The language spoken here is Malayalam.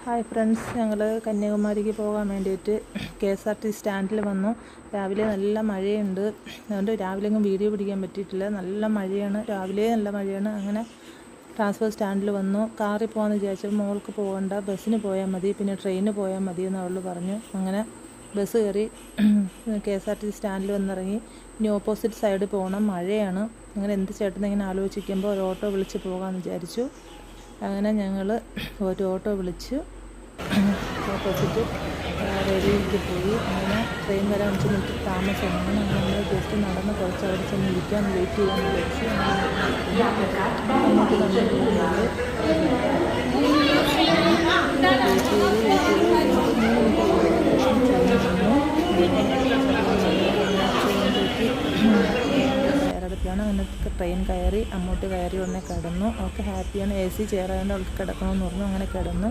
ഹായ് ഫ്രണ്ട്സ്, ഞങ്ങൾ കന്യാകുമാരിക്ക് പോകാൻ വേണ്ടിയിട്ട് KSRTC സ്റ്റാൻഡിൽ വന്നു. രാവിലെ നല്ല മഴയുണ്ട്, അതുകൊണ്ട് രാവിലെ എങ്ങും വീഡിയോ പിടിക്കാൻ പറ്റിയിട്ടില്ല. നല്ല മഴയാണ്, രാവിലെ നല്ല മഴയാണ്. അങ്ങനെ ട്രാൻസ്പോർട്ട് സ്റ്റാൻഡിൽ വന്നു. കാറിൽ പോകാമെന്ന് വിചാരിച്ചപ്പോൾ മോൾക്ക് പോകണ്ട, ബസ്സിന് പോയാൽ മതി, പിന്നെ ട്രെയിനിന് പോയാൽ മതി എന്ന് അവൾ പറഞ്ഞു. അങ്ങനെ ബസ് കയറി KSRTC സ്റ്റാൻഡിൽ വന്നിറങ്ങി. ഇനി ഓപ്പോസിറ്റ് സൈഡിൽ പോകണം, മഴയാണ്. അങ്ങനെ എന്ത് ചേട്ടനെ ഇങ്ങനെ ആലോചിക്കുമ്പോൾ ഒരു ഓട്ടോ വിളിച്ച് പോകാമെന്ന് വിചാരിച്ചു. അങ്ങനെ ഞങ്ങൾ ഒരു ഓട്ടോ വിളിച്ച് ഓപ്പോസിറ്റ് റെയിലിലേക്ക് പോയി. അങ്ങനെ ട്രെയിൻ വരാൻ 5 മിനിറ്റ് താമസം. അങ്ങനെ നമ്മൾ ജസ്റ്റ് നടന്ന് കുറച്ച് അവിടെ ചെന്ന് ഇരിക്കാൻ വെയിറ്റ് ചെയ്യാമെന്ന് വിളിച്ച് അങ്ങോട്ട് തന്നെ പോകുന്നത്. ാണ് അങ്ങനത്തെ ട്രെയിൻ കയറി, അങ്ങോട്ട് കയറി ഉടനെ കിടന്നു. അവൾക്ക് ഹാപ്പിയാണ്, AC ചെയറായതുകൊണ്ട് അവൾക്ക് കിടക്കണമെന്ന് പറഞ്ഞു. അങ്ങനെ കിടന്നു.